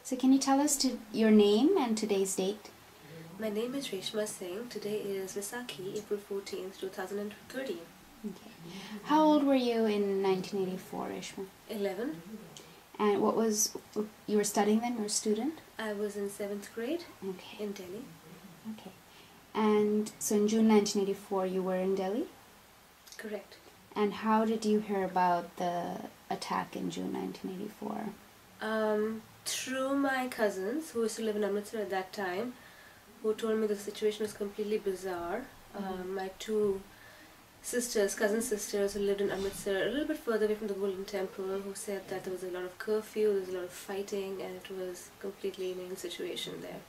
So can you tell us your name and today's date? My name is Reshma Singh. Today is Vaisakhi, April 14th, 2013. Okay. How old were you in 1984, Reshma? 11. And you were studying then, you were a student? I was in 7th grade Okay. in Delhi. Okay. And so in June 1984 you were in Delhi? Correct. And how did you hear about the attack in June 1984? Through my cousins who used to live in Amritsar at that time, who told me the situation was completely bizarre. My two cousin sisters who lived in Amritsar, a little bit further away from the Golden Temple, who said that there was a lot of curfew, there was a lot of fighting, and it was completely an situation there.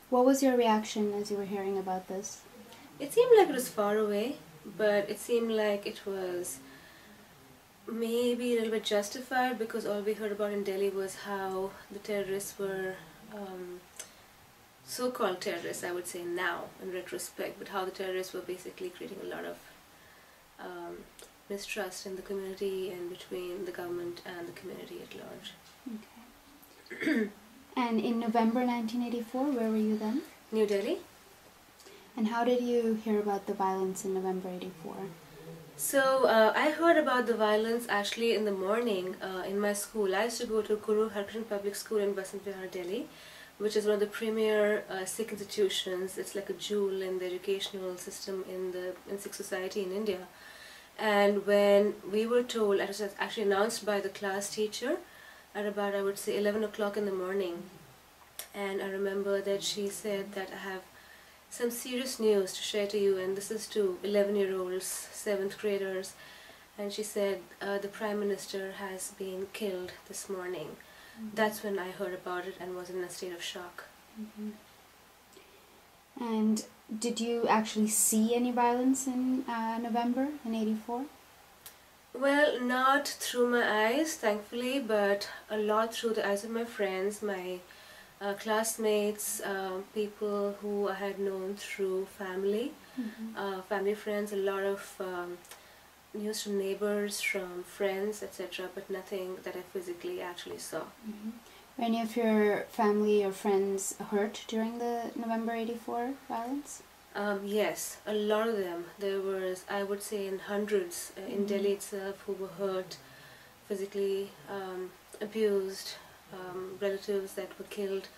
What was your reaction as you were hearing about this? It seemed like it was far away, but it seemed like it was maybe a little bit justified, because all we heard about in Delhi was how the terrorists were so-called terrorists, I would say now in retrospect, but how the terrorists were basically creating a lot of mistrust in the community and between the government and the community at large. Okay. And in November 1984, where were you then? New Delhi. And how did you hear about the violence in November 84? So I heard about the violence actually in the morning in my school. I used to go to Guru Har Krishan Public School in Basant Vihar, Delhi, which is one of the premier Sikh institutions. It's like a jewel in the educational system in Sikh society in India. And when we were told, it was actually announced by the class teacher at about, I would say, 11 o'clock in the morning. And I remember that she said that I have some serious news to share to you, and this is to 11-year-olds, 7th graders. And she said the Prime Minister has been killed this morning. That's when I heard about it and was in a state of shock. And did you actually see any violence in November in 84? Well, not through my eyes, thankfully, but a lot through the eyes of my friends, my classmates, people who I had known through family, family friends, a lot of news from neighbors, from friends, etc., but nothing that I physically actually saw. Were any of your family or friends hurt during the November 84 violence? Yes, a lot of them. There was, I would say, in hundreds in Delhi itself who were hurt, physically abused, relatives that were killed.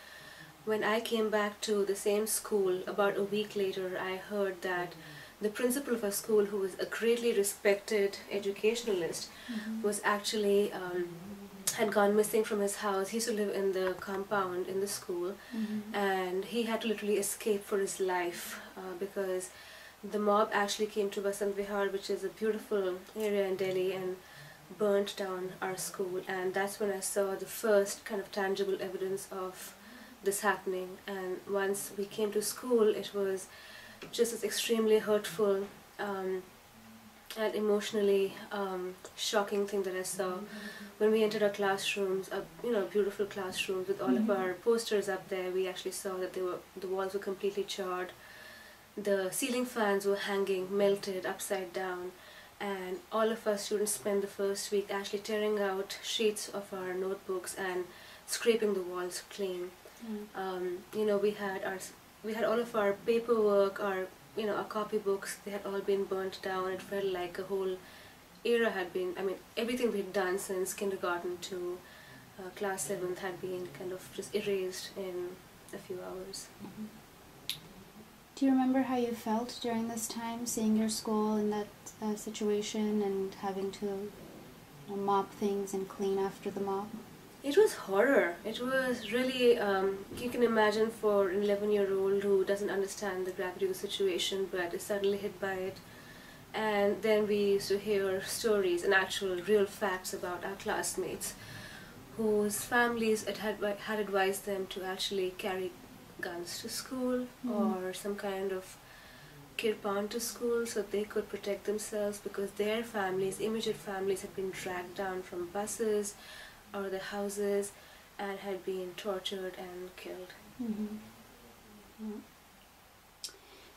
When I came back to the same school about a week later, I heard that the principal of our school, who was a greatly respected educationalist, was actually had gone missing from his house. He used to live in the compound in the school, and he had to literally escape for his life because the mob actually came to Basant Vihar, which is a beautiful area in Delhi, and burnt down our school. And that's when I saw the first kind of tangible evidence of this happening. And once we came to school, it was just this extremely hurtful and emotionally shocking thing that I saw. When we entered our classrooms, beautiful classrooms with all of our posters up there, we actually saw that the walls were completely charred. The ceiling fans were hanging, melted, upside down. And all of our students spent the first week actually tearing out sheets of our notebooks and scraping the walls clean. We had all of our paperwork, our copybooks. They had all been burnt down. It felt like a whole era had been. Everything we'd done since kindergarten to class 7th had been kind of just erased in a few hours. Do you remember how you felt during this time, seeing your school in that situation and having to mop things and clean after the mob? It was horror. It was really, you can imagine for an 11-year-old who doesn't understand the gravity of the situation but is suddenly hit by it. And then we used to hear stories and actual real facts about our classmates whose families had advised them to actually carry guns to school or some kind of kirpan to school so they could protect themselves, because their families, immediate families, had been dragged down from buses or their houses and had been tortured and killed.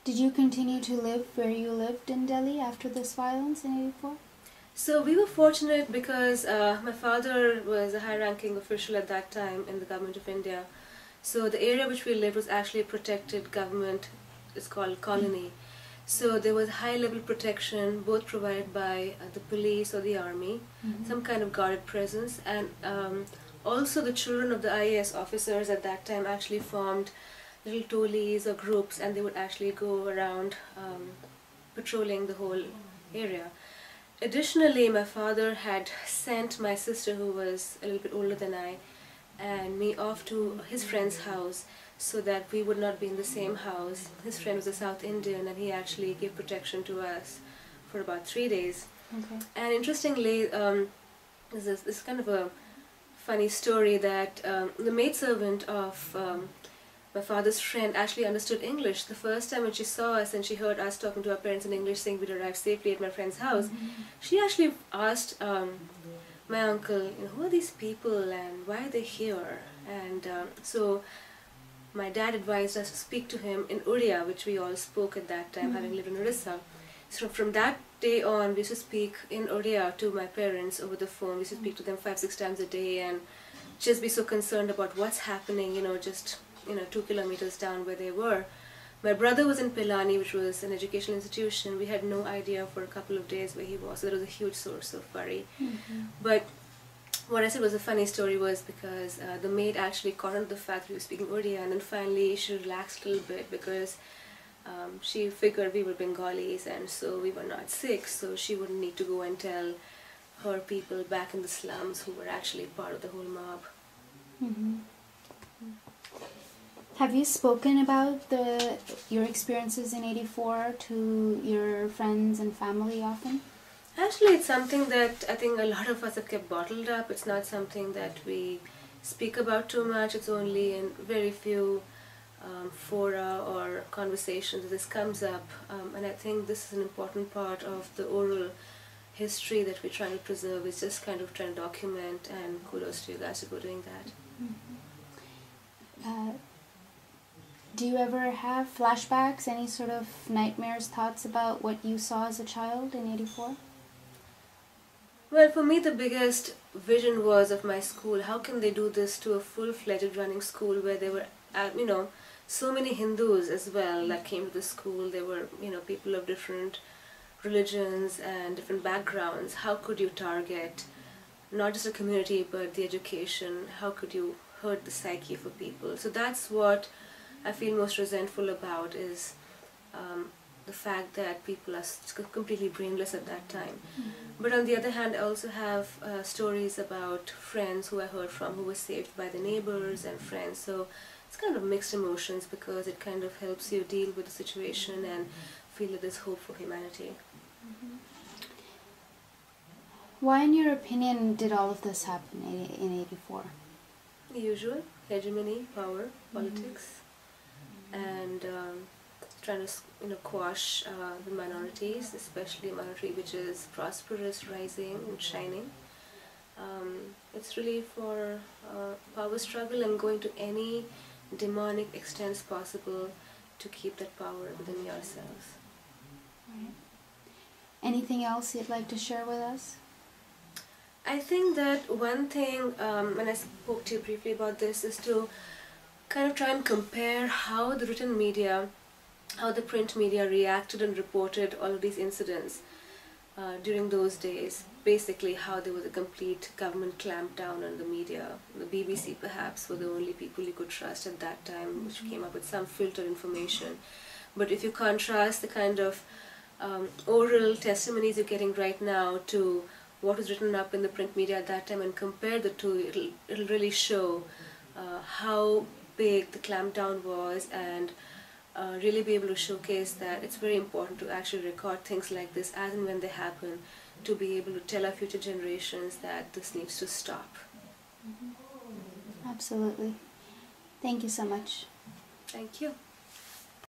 Did you continue to live where you lived in Delhi after this violence in 84? So we were fortunate because my father was a high-ranking official at that time in the government of India. So the area which we lived was actually a protected government. It's called colony. So there was high-level protection, both provided by the police or the army, some kind of guarded presence, and also the children of the IAS officers at that time actually formed little tolis or groups, and they would actually go around patrolling the whole area. Additionally, my father had sent my sister, who was a little bit older than I, and me off to his friend's house so that we would not be in the same house. His friend was a South Indian, and he actually gave protection to us for about 3 days. Okay. And interestingly, this kind of a funny story that the maidservant of my father's friend actually understood English. The first time when she saw us and she heard us talking to our parents in English saying we'd arrived safely at my friend's house, she actually asked my uncle, you know, who are these people and why are they here? And so my dad advised us to speak to him in Odia, which we all spoke at that time, having lived in Orissa. So from that day on, we used to speak in Odia to my parents over the phone. We used to speak to them 5-6 times a day and just be so concerned about what's happening, you know, just 2 kilometers down where they were. My brother was in Pilani, which was an educational institution. We had no idea for a couple of days where he was, so that was a huge source of worry. But what I said was a funny story was because the maid actually caught on to the fact that we were speaking Urdu, and then finally she relaxed a little bit because she figured we were Bengalis and so we were not sick, so she wouldn't need to go and tell her people back in the slums who were actually part of the whole mob. Have you spoken about your experiences in '84 to your friends and family often? Actually, it's something that I think a lot of us have kept bottled up. It's not something that we speak about too much. It's only in very few fora or conversations that this comes up. And I think this is an important part of the oral history that we're trying to preserve. It's just kind of trying to document, and kudos to you guys for doing that. Do you ever have flashbacks, any sort of nightmares, thoughts about what you saw as a child in '84? Well, for me the biggest vision was of my school. How can they do this to a full-fledged running school where there were, so many Hindus as well that came to the school. There were, people of different religions and different backgrounds. How could you target not just a community but the education? How could you hurt the psyche for people? So that's what I feel most resentful about, is the fact that people are completely brainless at that time. But on the other hand, I also have stories about friends who I heard from who were saved by the neighbors and friends. So it's kind of mixed emotions because it kind of helps you deal with the situation and feel that there's hope for humanity. Why, in your opinion, did all of this happen in '84? The usual hegemony, power, politics, and trying to quash the minorities, especially a minority which is prosperous, rising and shining. It's really for power struggle and going to any demonic extents possible to keep that power within yourselves. Right. Anything else you'd like to share with us? I think that one thing, when I spoke to you briefly about this, is to kind of try and compare how the written media, how the print media reacted and reported all of these incidents during those days. Basically how there was a complete government clampdown on the media. The BBC perhaps were the only people you could trust at that time, which came up with some filtered information. But if you contrast the kind of oral testimonies you're getting right now to what was written up in the print media at that time and compare the two, it'll really show how big the clampdown was, and really be able to showcase that it's very important to actually record things like this as and when they happen, to be able to tell our future generations that this needs to stop. Absolutely. Thank you so much. Thank you.